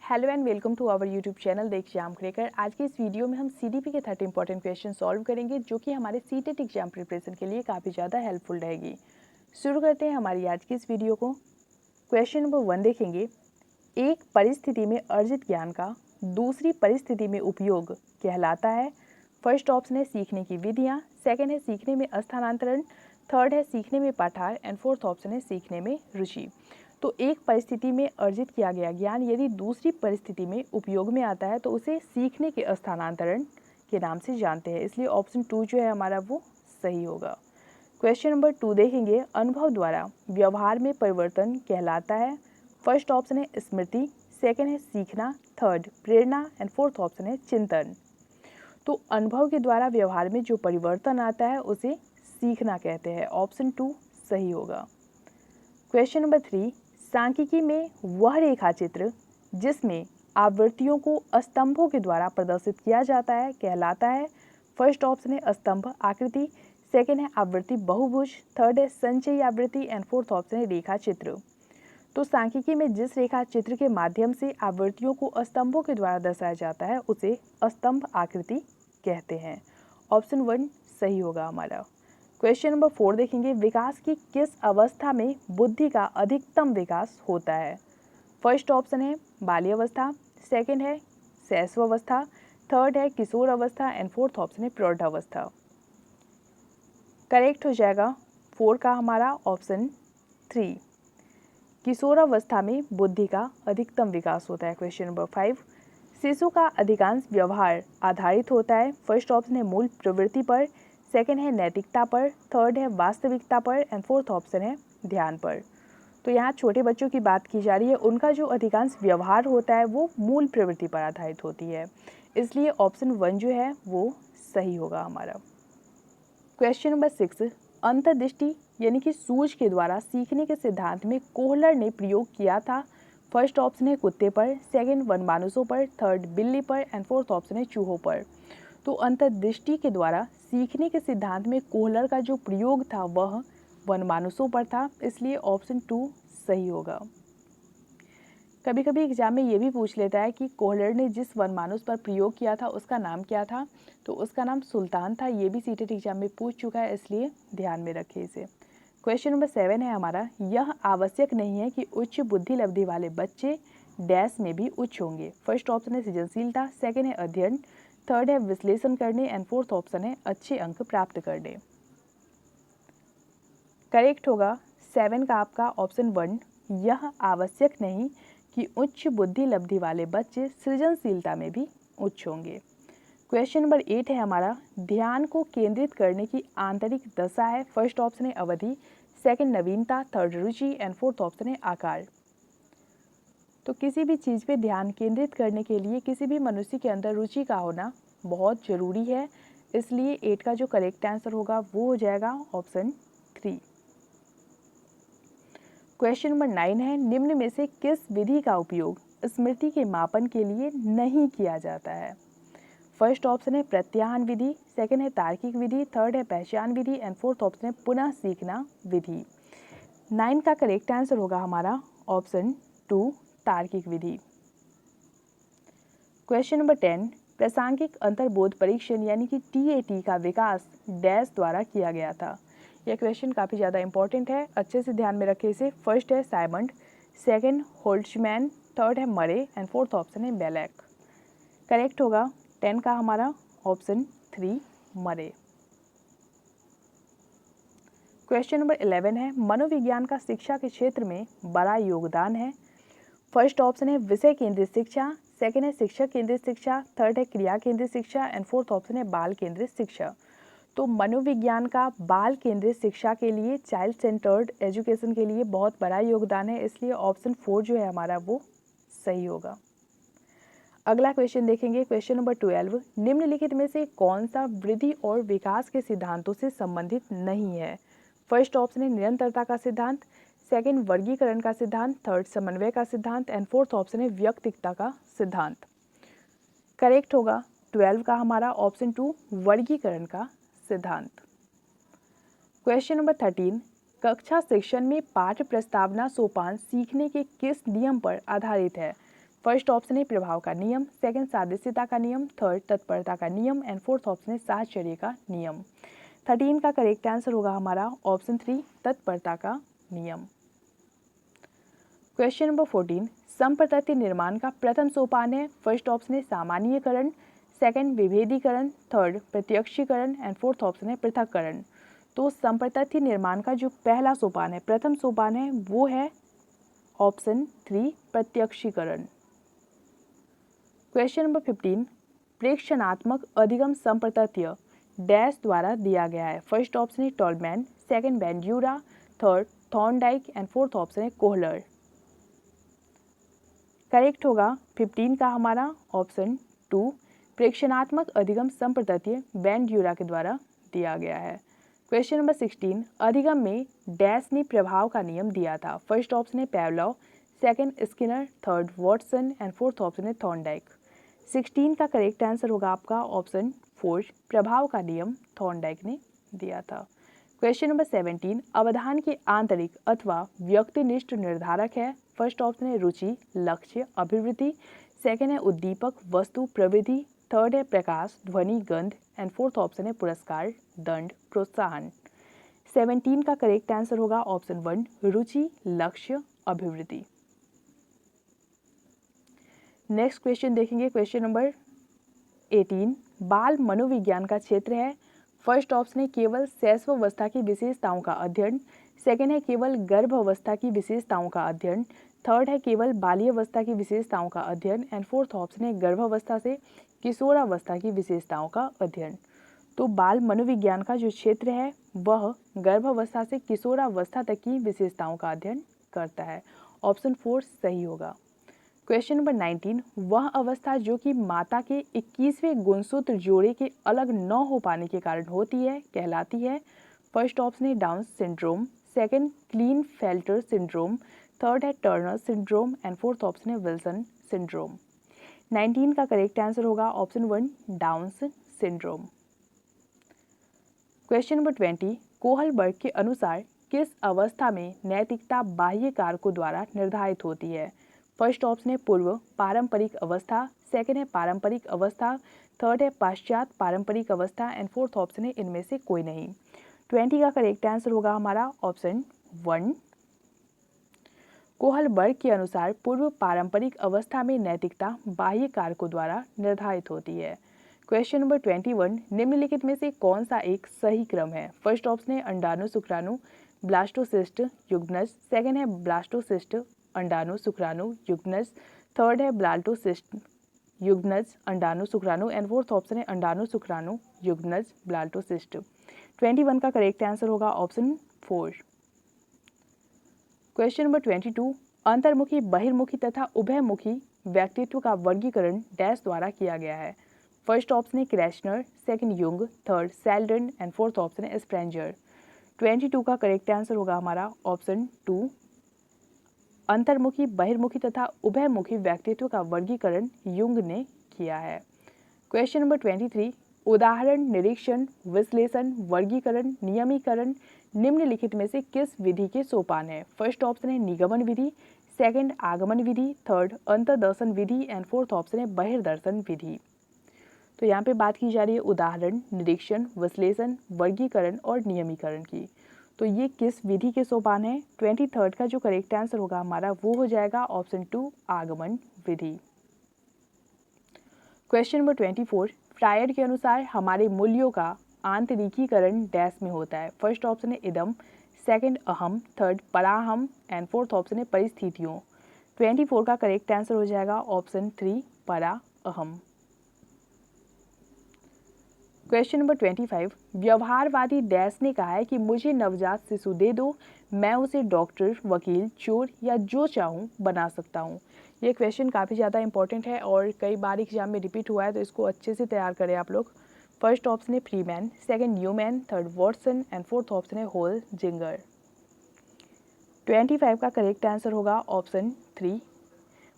Hello and welcome to our YouTube channel the exam cracker. आज की इस video में हम सीडीपी के 30 इंपॉर्टेंट क्वेश्चन सॉल्व करेंगे जो कि हमारे सीटेट एग्जाम प्रिपरेशन के लिए काफ़ी ज़्यादा हेल्पफुल रहेगी। शुरू करते हैं हमारी आज की इस वीडियो को। क्वेश्चन नंबर 1 देखेंगे। एक परिस्थिति में अर्जित ज्ञान का दूसरी परिस्थिति में उपयोग कहलाता है। फर्स्ट ऑप्शन है सीखने की विधियाँ, सेकेंड है सीखने में स्थानांतरण, थर्ड है सीखने में पाठार एंड फोर्थ ऑप्शन है सीखने में रुचि। तो एक परिस्थिति में अर्जित किया गया ज्ञान यदि दूसरी परिस्थिति में उपयोग में आता है तो उसे सीखने के स्थानांतरण के नाम से जानते हैं, इसलिए ऑप्शन 2 जो है हमारा वो सही होगा। क्वेश्चन नंबर 2 देखेंगे। अनुभव द्वारा व्यवहार में परिवर्तन कहलाता है। फर्स्ट ऑप्शन है स्मृति, सेकेंड है सीखना, third Prerna and fourth option है चिंतन। तो अनुभव के द्वारा व्यवहार में जो परिवर्तन आता है उसे सीखना कहते हैं, ऑप्शन 2 सही होगा। Question number 3। सांख्यिकी में वह रेखा चित्र जिसमें आवृत्तियों को स्तंभों के द्वारा प्रदर्शित किया जाता है कहलाता है। फर्स्ट ऑप्शन है स्तंभ आकृति, सेकेंड है आवृत्ति बहुभुज, थर्ड है संचयी आवृत्ति एंड फोर्थ ऑप्शन है रेखा चित्र। तो सांख्यिकी में जिस रेखा चित्र के माध्यम से आवृत्तियों को स्तंभों के द्वारा दर्शाया जाता है उसे स्तंभ आकृति कहते हैं, ऑप्शन 1 सही होगा हमारा। क्वेश्चन नंबर 4 देखेंगे। विकास की किस अवस्था में बुद्धि का अधिकतम विकास होता है? फर्स्ट ऑप्शन है बाल्यावस्था, सेकेंड है शैशवावस्था, थर्ड है किशोर अवस्था एंड फोर्थ ऑप्शन है प्रौढ़ावस्था। करेक्ट हो जाएगा 4 का हमारा ऑप्शन 3। किशोरावस्था में बुद्धि का अधिकतम विकास होता है। Question number 5। शिशु का अधिकांश व्यवहार आधारित होता है। फर्स्ट ऑप्शन है मूल प्रवृत्ति पर, सेकेंड है नैतिकता पर, थर्ड है वास्तविकता पर एंड फोर्थ ऑप्शन है ध्यान पर। तो यहाँ छोटे बच्चों की बात की जा रही है, उनका जो अधिकांश व्यवहार होता है वो मूल प्रवृत्ति पर आधारित होती है, इसलिए ऑप्शन 1 जो है वो सही होगा हमारा। Question number 6। अंतर्दृष्टि यानी कि सूझ के द्वारा सीखने के सिद्धांत में कोहलर ने प्रयोग किया था। फर्स्ट ऑप्शन है कुत्ते पर, सेकेंड वनमानुषों पर, थर्ड बिल्ली पर एंड फोर्थ ऑप्शन है चूहों पर। तो अंतर्दृष्टि के द्वारा सीखने के सिद्धांत में कोहलर का जो प्रयोग था वह वनमानुषों पर था, इसलिए ऑप्शन 2 सही होगा। कभी कभी एग्जाम में ये भी पूछ लेता है कि कोहलर ने जिस वनमानुष पर प्रयोग किया था उसका नाम क्या था, तो उसका नाम सुल्तान था। ये भी सीटेट एग्जाम में पूछ चुका है, इसलिए ध्यान में रखें इसे। क्वेश्चन नंबर 7 है हमारा। यह आवश्यक नहीं है कि उच्च बुद्धि लब्धि वाले बच्चे डैश में भी उच्च होंगे। फर्स्ट ऑप्शन है सृजनशीलता, सेकेंड है अध्ययन, थर्ड है विश्लेषण करने एंड फोर्थ ऑप्शन है अच्छे अंक प्राप्त करने। करेक्ट होगा 7 का आपका ऑप्शन 1। यह आवश्यक नहीं कि उच्च बुद्धि लब्धि वाले बच्चे सृजनशीलता में भी उच्च होंगे। क्वेश्चन नंबर 8 है हमारा। ध्यान को केंद्रित करने की आंतरिक दशा है। फर्स्ट ऑप्शन है अवधि, सेकंड नवीनता, third Ruchi and fourth option है आकार। तो किसी भी चीज़ पे ध्यान केंद्रित करने के लिए किसी भी मनुष्य के अंदर रुचि का होना बहुत ज़रूरी है, इसलिए 8 का जो करेक्ट आंसर होगा वो हो जाएगा ऑप्शन 3। क्वेश्चन नंबर 9 है। निम्न में से किस विधि का उपयोग स्मृति के मापन के लिए नहीं किया जाता है? फर्स्ट ऑप्शन है प्रत्याहन विधि, सेकेंड है तार्किक विधि, थर्ड है पहचान विधि एंड फोर्थ ऑप्शन है पुनः सीखना विधि। 9 का करेक्ट आंसर होगा हमारा ऑप्शन 2 तार्किक विधि। Question number 10। प्रासंगिक अंतर्बोध परीक्षण यानी कि TAT का विकास डैश द्वारा किया गया था। यह क्वेश्चन काफ़ी ज़्यादा इंपॉर्टेंट है, अच्छे से ध्यान में रखें इसे। फर्स्ट है साइमंड, सेकेंड होल्ट्जमैन, थर्ड है मरे एंड फोर्थ ऑप्शन है बेलैक। करेक्ट होगा 10 का हमारा ऑप्शन 3 मरे। क्वेश्चन नंबर 11 है। मनोविज्ञान का शिक्षा के क्षेत्र में बड़ा योगदान है। फर्स्ट ऑप्शन है विषय केंद्रित शिक्षा, सेकेंड है शिक्षक केंद्रित शिक्षा, थर्ड है क्रिया केंद्रित शिक्षा एंड फोर्थ ऑप्शन है बाल केंद्रित शिक्षा। तो मनोविज्ञान का बाल केंद्रित शिक्षा के लिए, चाइल्ड सेंटर्ड एजुकेशन के लिए बहुत बड़ा योगदान है, इसलिए ऑप्शन 4 जो है हमारा वो सही होगा। अगला क्वेश्चन देखेंगे। Question number 12। निम्नलिखित में से कौन सा वृद्धि और विकास के सिद्धांतों से संबंधित नहीं है? फर्स्ट ऑप्शन है निरंतरता का सिद्धांत, सेकेंड वर्गीकरण का सिद्धांत, थर्ड समन्वय का सिद्धांत एंड फोर्थ ऑप्शन है व्यक्तिकता का सिद्धांत। करेक्ट होगा 12 का हमारा ऑप्शन 2 वर्गीकरण का सिद्धांत। Question number 13। कक्षा शिक्षण में पाठ्य प्रस्तावना सोपान सीखने के किस नियम पर आधारित है? फर्स्ट ऑप्शन है प्रभाव का नियम, सेकंड सादृश्यता का नियम, थर्ड तत्परता का नियम एंड फोर्थ ऑप्शन है साहचर्य का नियम। 13 का करेक्ट आंसर होगा हमारा ऑप्शन 3 तत्परता का नियम। क्वेश्चन नंबर 14, संप्रतत्य निर्माण का प्रथम सोपान है। फर्स्ट ऑप्शन है सामान्यीकरण, सेकंड विभेदीकरण, थर्ड प्रत्यक्षीकरण एंड फोर्थ ऑप्शन है पृथक्करण। तो संप्रतत्य निर्माण का जो पहला सोपान है, प्रथम सोपान है, वो है ऑप्शन 3 प्रत्यक्षीकरण। क्वेश्चन नंबर 15, प्रेक्षणात्मक अधिगम संप्रतत्य डैश द्वारा दिया गया है। फर्स्ट ऑप्शन है Tolman, second Bandura, third Thorndike and fourth option है कोहलर। करेक्ट होगा 15 का हमारा ऑप्शन 2, प्रेक्षणात्मक अधिगम संप्रतत्य बैंड्यूरा के द्वारा दिया गया है। क्वेश्चन नंबर 16, अधिगम में डैश ने प्रभाव का नियम दिया था। फर्स्ट ऑप्शन है Pavlov, second Skinner, third Watson and fourth option है थॉर्नडाइक। 16 का करेक्ट आंसर होगा आपका ऑप्शन 4, प्रभाव का नियम थॉर्नडाइक ने दिया था। क्वेश्चन नंबर 17, अवधान के आंतरिक अथवा व्यक्तिनिष्ठ निर्धारक है। फर्स्ट ऑप्शन है रुचि, लक्ष्य, अभिवृद्धि, सेकंड है उद्दीपक, वस्तु, प्रविधि, थर्ड है प्रकाश, ध्वनि, गंध एंड फोर्थ ऑप्शन है पुरस्कार, दंड, प्रोत्साहन। 17 का करेक्ट आंसर होगा ऑप्शन 1, रुचि, लक्ष्य, अभिवृद्धि। नेक्स्ट क्वेश्चन देखेंगे, क्वेश्चन नंबर 18, बाल मनोविज्ञान का क्षेत्र है। फर्स्ट ऑप्शन है केवल शैशवावस्था की विशेषताओं का अध्ययन, सेकंड है केवल गर्भावस्था की विशेषताओं का अध्ययन, थर्ड है केवल बाल्यावस्था की विशेषताओं का अध्ययन एंड फोर्थ ऑप्शन है गर्भावस्था से किशोरावस्था की विशेषताओं का अध्ययन। तो बाल मनोविज्ञान का जो क्षेत्र है वह गर्भावस्था से किशोरावस्था तक की विशेषताओं का अध्ययन करता है। ऑप्शन 4 सही होगा। क्वेश्चन नंबर 19, वह अवस्था जो कि माता के 21वें गुणसूत्र जोड़े के अलग न हो पाने के कारण होती है कहलाती है। फर्स्ट ऑप्शन है Down syndrome, second Klinefelter syndrome, third है Turner syndrome and fourth option है विल्सन सिंड्रोम। 19 का करेक्ट आंसर होगा option 1, Down syndrome. Question number 20, Kohlberg के अनुसार किस अवस्था में नैतिकता बाह्य कारकों द्वारा निर्धारित होती है। फर्स्ट ऑप्शन है पूर्व पारंपरिक अवस्था, सेकंड है पारंपरिक अवस्था, थर्ड है पश्चात पारंपरिक अवस्था एंड फोर्थ ऑप्शन है इनमें से कोई नहीं। 20 का करेक्ट आंसर होगा हमारा ऑप्शन 1। कोहलबर्ग के अनुसार पूर्व पारंपरिक अवस्था में नैतिकता बाह्य कारकों द्वारा निर्धारित होती है। क्वेश्चन नंबर 21, निम्नलिखित में से कौन सा एक सही क्रम है। फर्स्ट ऑप्शन है अंडाणु शुक्राणु ब्लास्टोसिस्ट युग्नज, सेकंड है ब्लास्टोसिस्ट अंडाणु शुक्राणु युग्नज, थर्ड है ब्लाल्टोसिस्ट युग्नज अंडाणु शुक्राणु एंड फोर्थ ऑप्शन है अंडाणु शुक्राणु युग्नज ब्लाल्टोसिस्ट। 21 का करेक्ट आंसर होगा ऑप्शन 4। क्वेश्चन नंबर 22, अंतर्मुखी, बहिर्मुखी तथा उभयमुखी व्यक्तित्व का वर्गीकरण डैश द्वारा किया गया है। फर्स्ट ऑप्शन है Kretschmer, second Jung, third Sheldon and fourth option है स्प्रेंजर। 22 का करेक्ट आंसर होगा हमारा ऑप्शन 2, अंतर्मुखी, बहिर्मुखी तथा उभयमुखी व्यक्तित्व का वर्गीकरण युंग ने किया है। क्वेश्चन नंबर 23, उदाहरण, निरीक्षण, विश्लेषण, वर्गीकरण, नियमीकरण निम्नलिखित में से किस विधि के सोपान है। फर्स्ट ऑप्शन है निगमन विधि, सेकंड आगमन विधि, थर्ड अंतर्दर्शन विधि एंड फोर्थ ऑप्शन है बहिर्दर्शन विधि। तो यहाँ पे बात की जा रही है उदाहरण, निरीक्षण, विश्लेषण, वर्गीकरण और नियमीकरण की। तो ये किस विधि के सोपान है। 23 का जो करेक्ट आंसर होगा हमारा वो हो जाएगा ऑप्शन 2, आगमन विधि। क्वेश्चन नंबर 24, फ्रायड के अनुसार हमारे मूल्यों का आंतरिकीकरण डैश में होता है। फर्स्ट ऑप्शन है इदम, सेकंड अहम, थर्ड पराहम एंड फोर्थ ऑप्शन है परिस्थितियों। 24 का करेक्ट आंसर हो जाएगा ऑप्शन 3, परा अहम। क्वेश्चन नंबर 25, व्यवहारवादी डैश ने कहा है कि मुझे नवजात शिशु दे दो, मैं उसे डॉक्टर, वकील, चोर या जो चाहूँ बना सकता हूँ। ये क्वेश्चन काफ़ी ज़्यादा इंपॉर्टेंट है और कई बार एग्जाम में रिपीट हुआ है, तो इसको अच्छे से तैयार करें आप लोग। फर्स्ट ऑप्शन है Freeman, second Newman, third Watson and fourth option है होल जिंगर। 25 का करेक्ट आंसर होगा ऑप्शन 3।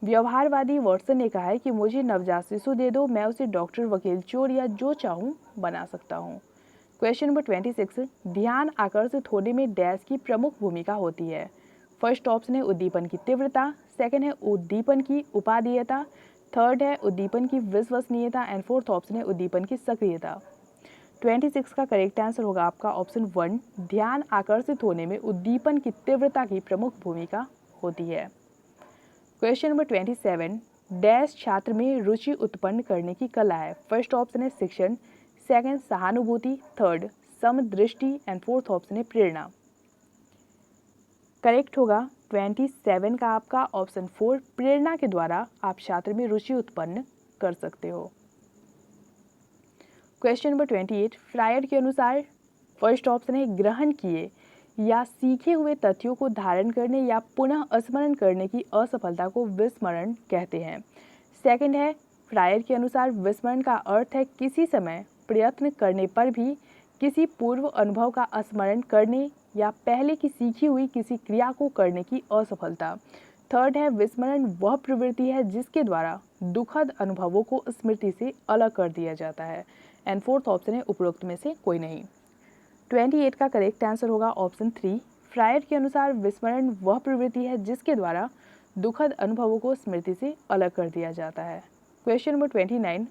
व्यवहारवादी वॉटसन ने कहा है कि मुझे नवजात शिशु दे दो, मैं उसे डॉक्टर, वकील, चोर या जो चाहूँ बना सकता हूँ। क्वेश्चन नंबर 26, ध्यान आकर्षित होने में डैश की प्रमुख भूमिका होती है। फर्स्ट ऑप्शन है उद्दीपन की तीव्रता, सेकंड है उद्दीपन की उपादेयता, थर्ड है उद्दीपन की विश्वसनीयता एंड फोर्थ ऑप्शन है उद्दीपन की सक्रियता। 26 का करेक्ट आंसर होगा आपका ऑप्शन 1, ध्यान आकर्षित होने में उद्दीपन की तीव्रता की प्रमुख भूमिका होती है। क्वेश्चन नंबर 27, डैश छात्र में रुचि उत्पन्न करने की कला है। फर्स्ट ऑप्शन है शिक्षण, सेकंड सहानुभूति, थर्ड समदृष्टि एंड फोर्थ ऑप्शन है प्रेरणा। करेक्ट होगा 27 का आपका ऑप्शन 4, प्रेरणा के द्वारा आप छात्र में रुचि उत्पन्न कर सकते हो। क्वेश्चन नंबर 28, फ्रायड के अनुसार फर्स्ट ऑप्शन है ग्रहण किए या सीखे हुए तथ्यों को धारण करने या पुनः स्मरण करने की असफलता को विस्मरण कहते हैं। सेकंड है फ्रायड के अनुसार विस्मरण का अर्थ है किसी समय प्रयत्न करने पर भी किसी पूर्व अनुभव का स्मरण करने या पहले की सीखी हुई किसी क्रिया को करने की असफलता। थर्ड है विस्मरण वह प्रवृत्ति है जिसके द्वारा दुखद अनुभवों को स्मृति से अलग कर दिया जाता है एंड फोर्थ ऑप्शन है उपरोक्त में से कोई नहीं। 28 का करेक्ट आंसर होगा ऑप्शन 3, फ्रायड के अनुसार विस्मरण वह प्रवृत्ति है जिसके द्वारा दुखद अनुभवों को स्मृति से अलग कर दिया जाता है। क्वेश्चन नंबर 29,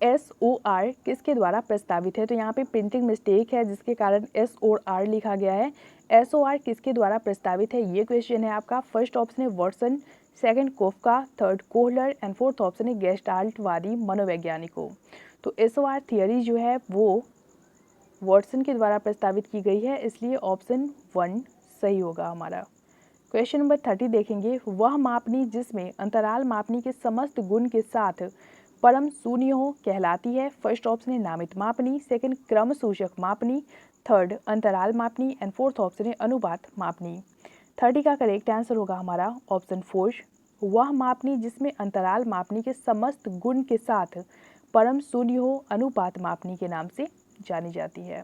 SOR किसके द्वारा प्रस्तावित है। तो यहाँ पे प्रिंटिंग मिस्टेक है जिसके कारण SOR लिखा गया है। SOR किसके द्वारा प्रस्तावित है ये क्वेश्चन है आपका। फर्स्ट ऑप्शन है Watson, second Koffka, third Kohler and fourth option है गेस्टाल्टवादी मनोवैज्ञानिकों। तो SOR थियरी जो है वो वॉटसन के द्वारा प्रस्तावित की गई है, इसलिए ऑप्शन 1 सही होगा हमारा। क्वेश्चन नंबर 30 देखेंगे, वह मापनी जिसमें अंतराल मापनी के समस्त गुण के साथ परम शून्य हो कहलाती है। फर्स्ट ऑप्शन है नामित मापनी, सेकंड क्रम सूचक मापनी, थर्ड अंतराल मापनी एंड फोर्थ ऑप्शन है अनुपात मापनी। 30 का करेक्ट आंसर होगा हमारा ऑप्शन 4, वह मापनी जिसमें अंतराल मापनी के समस्त गुण के साथ परम शून्य हो अनुपात मापनी के नाम से जानी जाती है।